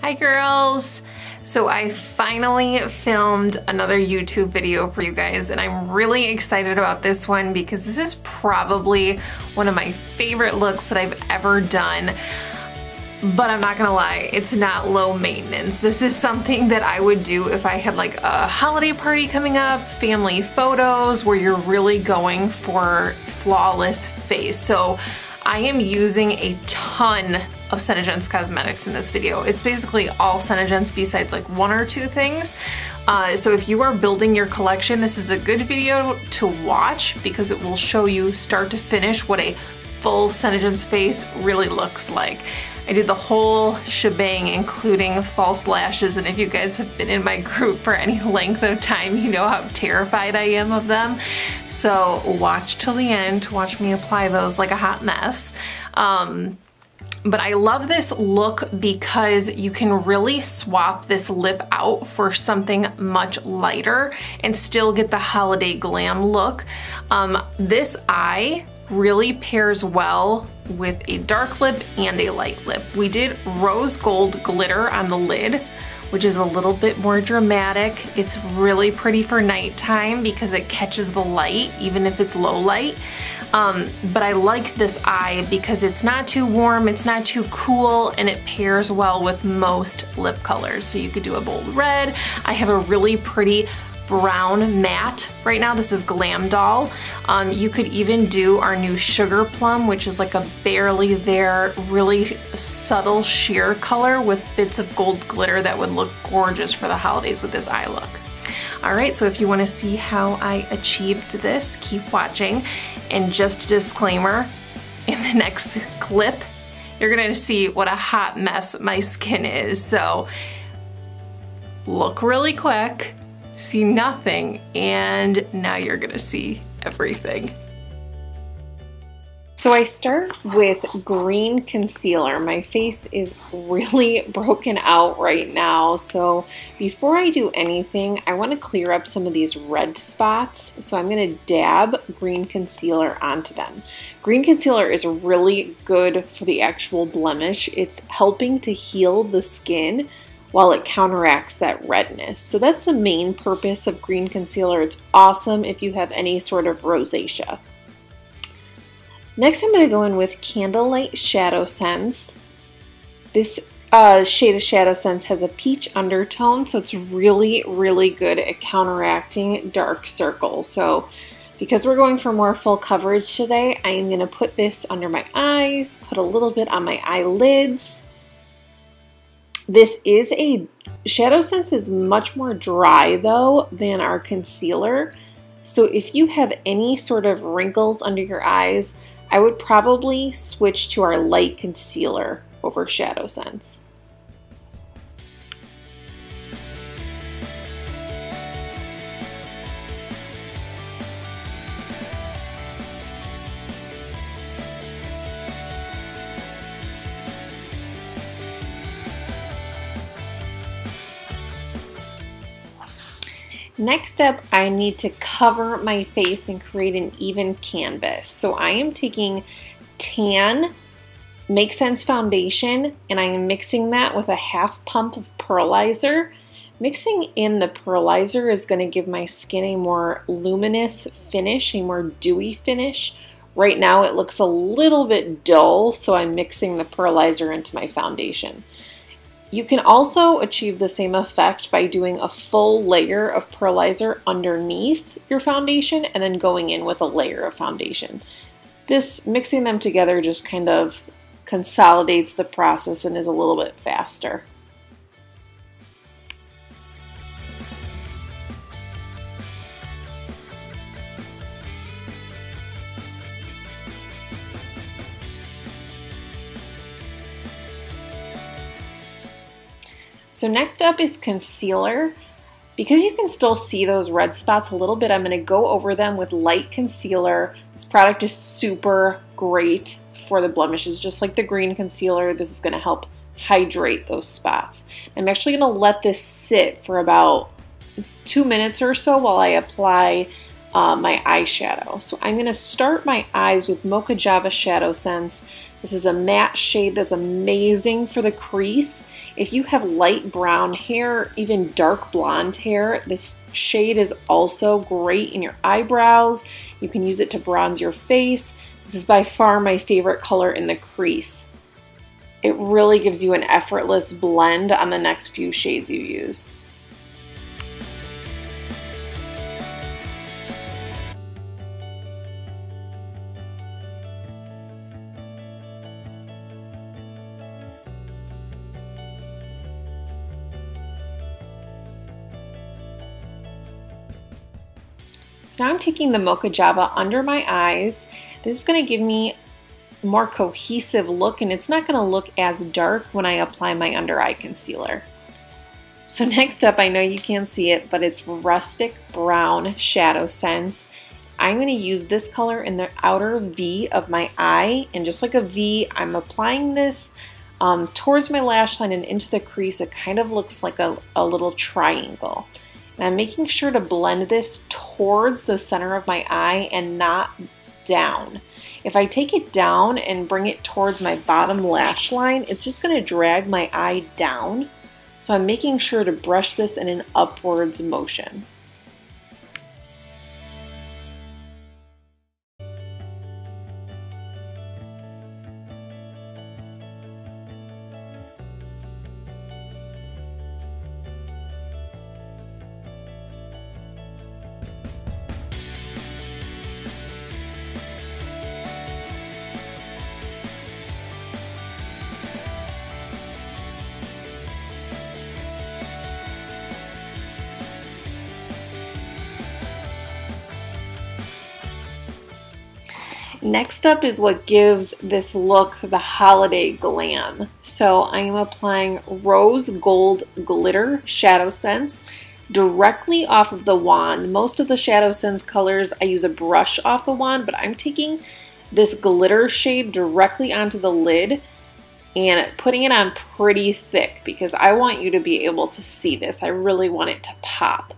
Hi girls! So I finally filmed another YouTube video for you guys, and I'm really excited about this one because this is probably one of my favorite looks that I've ever done. But I'm not gonna lie, it's not low maintenance. This is something that I would do if I had like a holiday party coming up, family photos, where you're really going for flawless face. So I am using a ton of SeneGlam's cosmetics in this video. It's basically all SeneGlam's besides like one or two things. So if you are building your collection, this is a good video to watch because it will show you start to finish what a full SeneGlam's face really looks like. I did the whole shebang, including false lashes, and if you guys have been in my group for any length of time, you know how terrified I am of them. So watch till the end to watch me apply those like a hot mess. But I love this look because you can really swap this lip out for something much lighter and still get the holiday glam look. This eye really pairs well with a dark lip and a light lip. We did rose gold glitter on the lid, which is a little bit more dramatic. It's really pretty for nighttime because it catches the light, even if it's low light. But I like this eye because it's not too warm, it's not too cool, and it pairs well with most lip colors. So you could do a bold red. I have a really pretty brown matte right now. This is Glam Doll. You could even do our new Sugar Plum, which is like a barely there, really subtle sheer color with bits of gold glitter that would look gorgeous for the holidays with this eye look. All right, so if you want to see how I achieved this, keep watching. And just a disclaimer, in the next clip, you're gonna see what a hot mess my skin is. So look really quick, see nothing, and now you're gonna see everything. So I start with green concealer. My face is really broken out right now. So before I do anything, I want to clear up some of these red spots. So I'm going to dab green concealer onto them. Green concealer is really good for the actual blemish. It's helping to heal the skin while it counteracts that redness. So that's the main purpose of green concealer. It's awesome if you have any sort of rosacea. Next, I'm going to go in with Candlelight ShadowSense. This shade of ShadowSense has a peach undertone, so it's really, really good at counteracting dark circles. So because we're going for more full coverage today, I am going to put this under my eyes, put a little bit on my eyelids. This is ShadowSense is much more dry though than our concealer. So if you have any sort of wrinkles under your eyes, I would probably switch to our light concealer over ShadowSense. Next up, I need to cover my face and create an even canvas. So I am taking tan MakeSense Foundation and I am mixing that with a half pump of Pearlizer. Mixing in the Pearlizer is going to give my skin a more luminous finish, a more dewy finish. Right now it looks a little bit dull, so I'm mixing the Pearlizer into my foundation. You can also achieve the same effect by doing a full layer of Pearlizer underneath your foundation and then going in with a layer of foundation. This mixing them together just kind of consolidates the process and is a little bit faster. So next up is concealer. Because you can still see those red spots a little bit, I'm going to go over them with light concealer. This product is super great for the blemishes, just like the green concealer. This is going to help hydrate those spots. I'm actually going to let this sit for about 2 minutes or so while I apply my eyeshadow. So I'm going to start my eyes with Mocha ShadowSense. This is a matte shade that's amazing for the crease. If you have light brown hair, even dark blonde hair, this shade is also great in your eyebrows. You can use it to bronze your face. This is by far my favorite color in the crease. It really gives you an effortless blend on the next few shades you use. So now I'm taking the Mocha Java under my eyes. This is going to give me a more cohesive look, and it's not going to look as dark when I apply my under eye concealer. So next up, I know you can't see it, but it's Rustic Brown ShadowSense. I'm going to use this color in the outer V of my eye, and just like a V, I'm applying this towards my lash line and into the crease. It kind of looks like a little triangle. And I'm making sure to blend this towards the center of my eye and not down. If I take it down and bring it towards my bottom lash line, it's just going to drag my eye down. So I'm making sure to brush this in an upwards motion. Next up is what gives this look the holiday glam. So I am applying Rose Gold Glitter ShadowSense directly off of the wand. Most of the ShadowSense colors, I use a brush off the wand, but I'm taking this glitter shade directly onto the lid and putting it on pretty thick because I want you to be able to see this. I really want it to pop.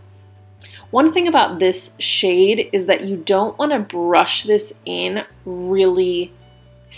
One thing about this shade is that you don't want to brush this in really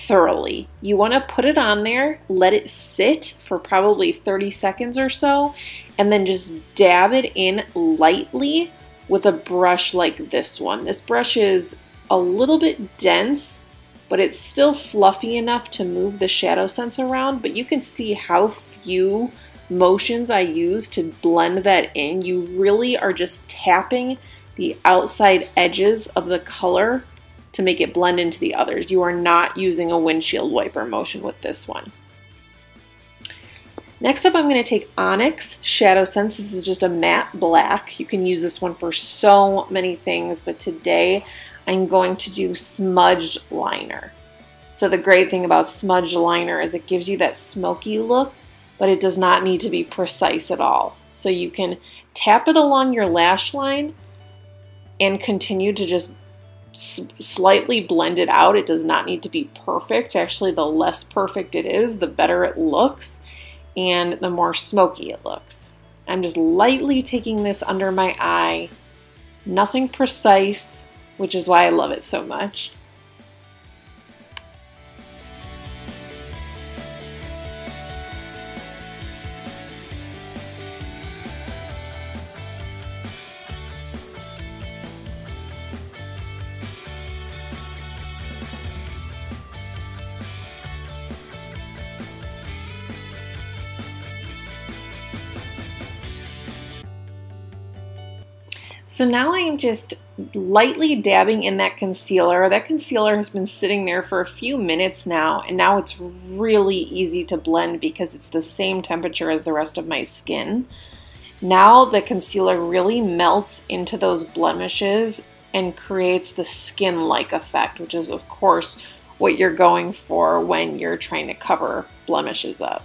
thoroughly. You want to put it on there, let it sit for probably 30 seconds or so, and then just dab it in lightly with a brush like this one. This brush is a little bit dense, but it's still fluffy enough to move the ShadowSense around, but you can see how few motions I use to blend that in. You really are just tapping the outside edges of the color to make it blend into the others. You are not using a windshield wiper motion with this one. Next up, I'm going to take Onyx ShadowSense. This is just a matte black. You can use this one for so many things, but today I'm going to do smudged liner. So the great thing about smudged liner is it gives you that smoky look, but it does not need to be precise at all. So you can tap it along your lash line and continue to just slightly blend it out. It does not need to be perfect. Actually, the less perfect it is, the better it looks and the more smoky it looks. I'm just lightly taking this under my eye. Nothing precise, which is why I love it so much. So now I am just lightly dabbing in that concealer. That concealer has been sitting there for a few minutes now, and now it's really easy to blend because it's the same temperature as the rest of my skin. Now the concealer really melts into those blemishes and creates the skin-like effect, which is of course what you're going for when you're trying to cover blemishes up.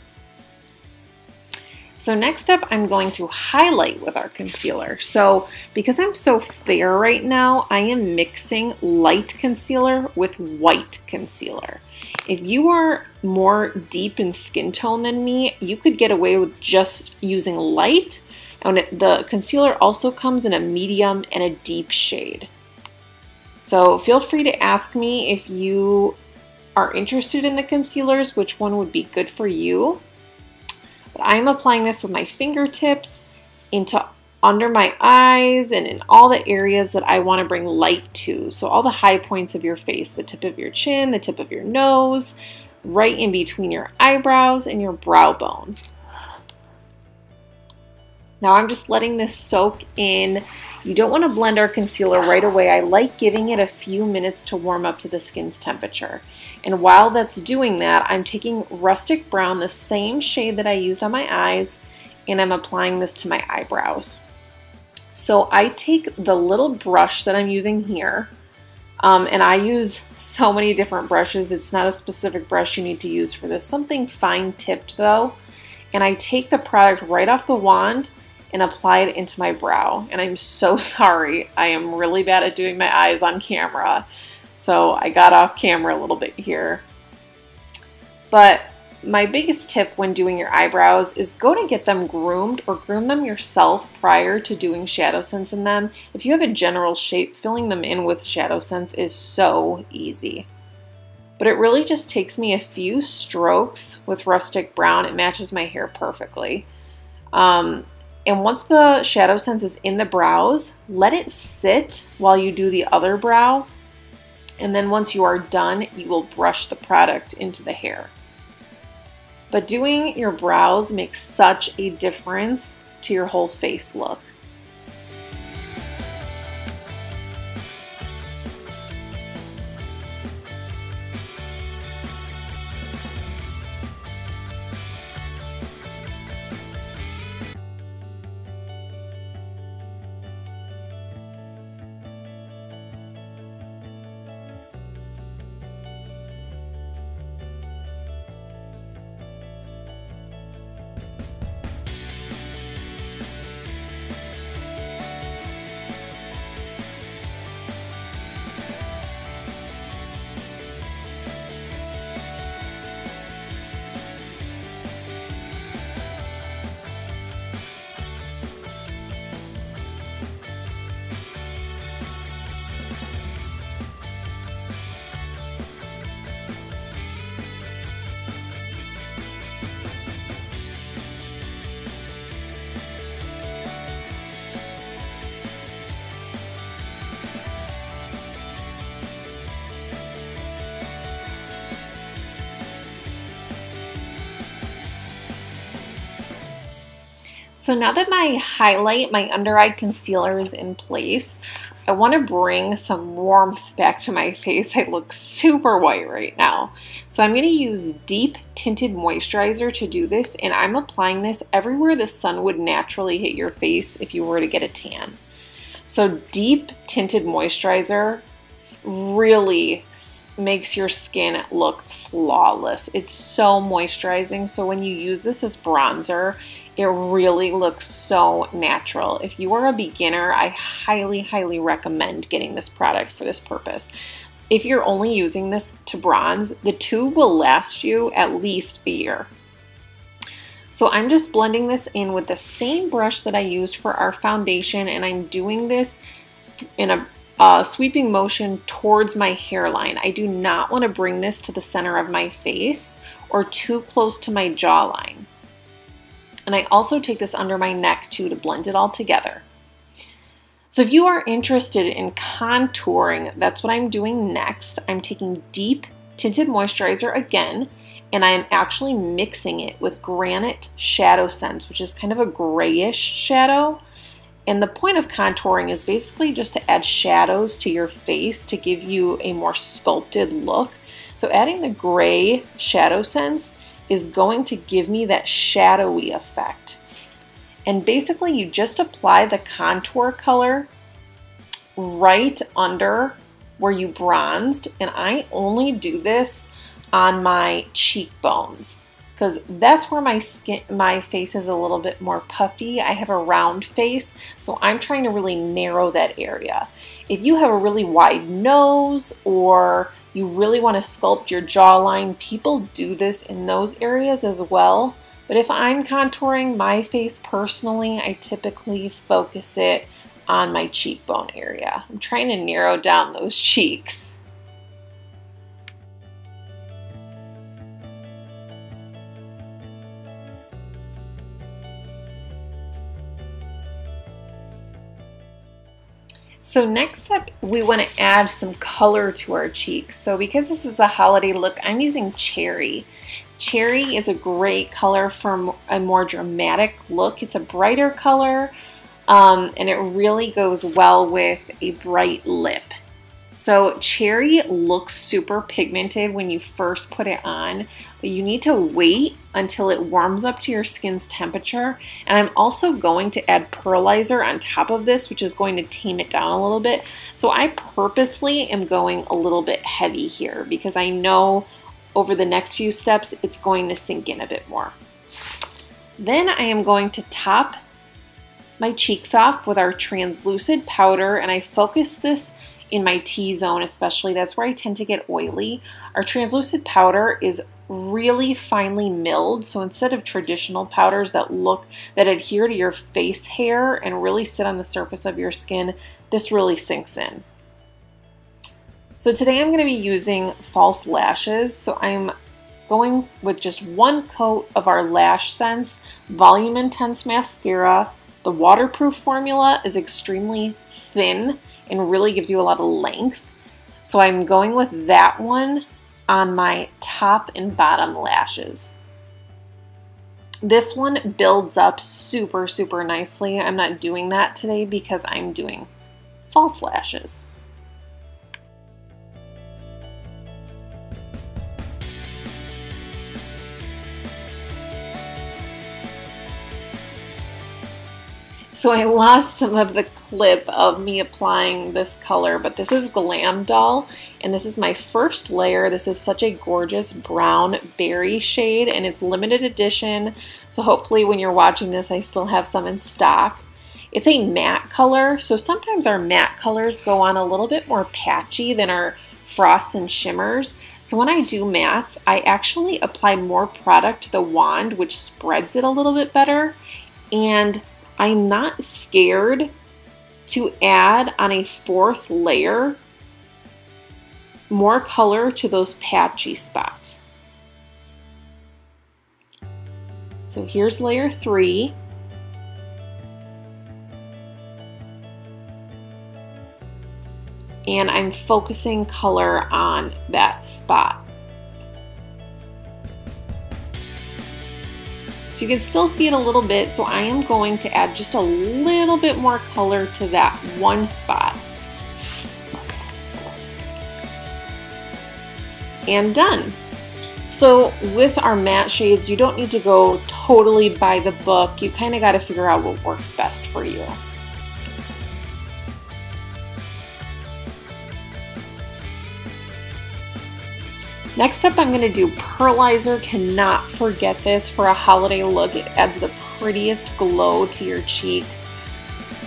So next up, I'm going to highlight with our concealer. So because I'm so fair right now, I am mixing light concealer with white concealer. If you are more deep in skin tone than me, you could get away with just using light. And the concealer also comes in a medium and a deep shade. So feel free to ask me if you are interested in the concealers, which one would be good for you. But I'm applying this with my fingertips into under my eyes and in all the areas that I want to bring light to. So all the high points of your face, the tip of your chin, the tip of your nose, right in between your eyebrows and your brow bone. Now I'm just letting this soak in. You don't want to blend our concealer right away. I like giving it a few minutes to warm up to the skin's temperature. And while that's doing that, I'm taking Rustic Brown, the same shade that I used on my eyes, and I'm applying this to my eyebrows. So I take the little brush that I'm using here, and I use so many different brushes. It's not a specific brush you need to use for this. Something fine tipped though. And I take the product right off the wand and apply it into my brow. And I'm so sorry. I am really bad at doing my eyes on camera. So I got off camera a little bit here. But my biggest tip when doing your eyebrows is go to get them groomed or groom them yourself prior to doing ShadowSense in them. If you have a general shape, filling them in with ShadowSense is so easy. But it really just takes me a few strokes with Rustic Brown. It matches my hair perfectly. And once the ShadowSense is in the brows, let it sit while you do the other brow. And then once you are done, you will brush the product into the hair. But doing your brows makes such a difference to your whole face look. So now that my highlight, my under eye concealer is in place, I want to bring some warmth back to my face. I look super white right now. So I'm going to use Deep Tinted Moisturizer to do this, and I'm applying this everywhere the sun would naturally hit your face if you were to get a tan. So Deep Tinted Moisturizer really makes your skin look flawless. It's so moisturizing, so when you use this as bronzer, it really looks so natural. If you are a beginner, I highly, highly recommend getting this product for this purpose. If you're only using this to bronze, the tube will last you at least a year. So I'm just blending this in with the same brush that I used for our foundation, and I'm doing this in a sweeping motion towards my hairline. I do not want to bring this to the center of my face or too close to my jawline. And I also take this under my neck too to blend it all together. So if you are interested in contouring, that's what I'm doing next. I'm taking Deep Tinted Moisturizer again, and I am actually mixing it with Granite ShadowSense, which is kind of a grayish shadow. And the point of contouring is basically just to add shadows to your face to give you a more sculpted look. So adding the gray ShadowSense is going to give me that shadowy effect. And basically you just apply the contour color right under where you bronzed, and I only do this on my cheekbones because that's where my face is a little bit more puffy. I have a round face, so I'm trying to really narrow that area. If you have a really wide nose or you really want to sculpt your jawline, people do this in those areas as well. But if I'm contouring my face personally, I typically focus it on my cheekbone area. I'm trying to narrow down those cheeks. So next up, we want to add some color to our cheeks. So because this is a holiday look, I'm using Cherry. Cherry is a great color for a more dramatic look. It's a brighter color, and it really goes well with a bright lip. So Cherry looks super pigmented when you first put it on, but you need to wait until it warms up to your skin's temperature. And I'm also going to add Pearlizer on top of this, which is going to tame it down a little bit. So I purposely am going a little bit heavy here because I know over the next few steps, it's going to sink in a bit more. Then I am going to top my cheeks off with our translucent powder, and I focus this in my T-zone especially. That's where I tend to get oily. Our translucent powder is really finely milled, so instead of traditional powders that adhere to your face hair and really sit on the surface of your skin, this really sinks in. So today I'm going to be using false lashes, so I'm going with just one coat of our LashSense VolumeIntense mascara. The waterproof formula is extremely thin and really gives you a lot of length. So I'm going with that one on my top and bottom lashes. This one builds up super, super nicely. I'm not doing that today because I'm doing false lashes. So I lost some of the clip of me applying this color, but this is Glam Doll, and this is my first layer. This is such a gorgeous brown berry shade, and it's limited edition, so hopefully when you're watching this, I still have some in stock. It's a matte color, so sometimes our matte colors go on a little bit more patchy than our frosts and shimmers. So when I do mattes, I actually apply more product to the wand, which spreads it a little bit better, and I'm not scared to add on a fourth layer more color to those patchy spots. So here's layer 3. And I'm focusing color on that spot. So you can still see it a little bit, so I am going to add just a little bit more color to that one spot. And done. So with our matte shades, you don't need to go totally by the book. You kind of got to figure out what works best for you. Next up, I'm going to do Pearlizer. Cannot forget this for a holiday look. It adds the prettiest glow to your cheeks.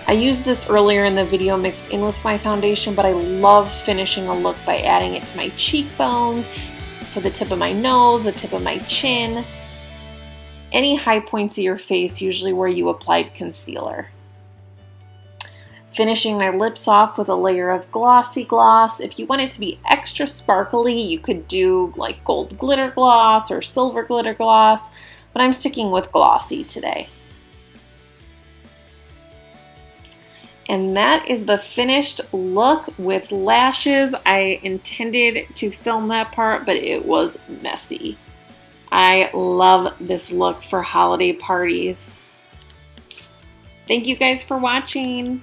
I used this earlier in the video mixed in with my foundation, but I love finishing a look by adding it to my cheekbones, to the tip of my nose, the tip of my chin, any high points of your face, usually where you applied concealer. Finishing my lips off with a layer of Glossy Gloss. If you want it to be extra sparkly, you could do like gold glitter gloss or silver glitter gloss, but I'm sticking with Glossy today. And that is the finished look with lashes. I intended to film that part, but it was messy. I love this look for holiday parties. Thank you guys for watching.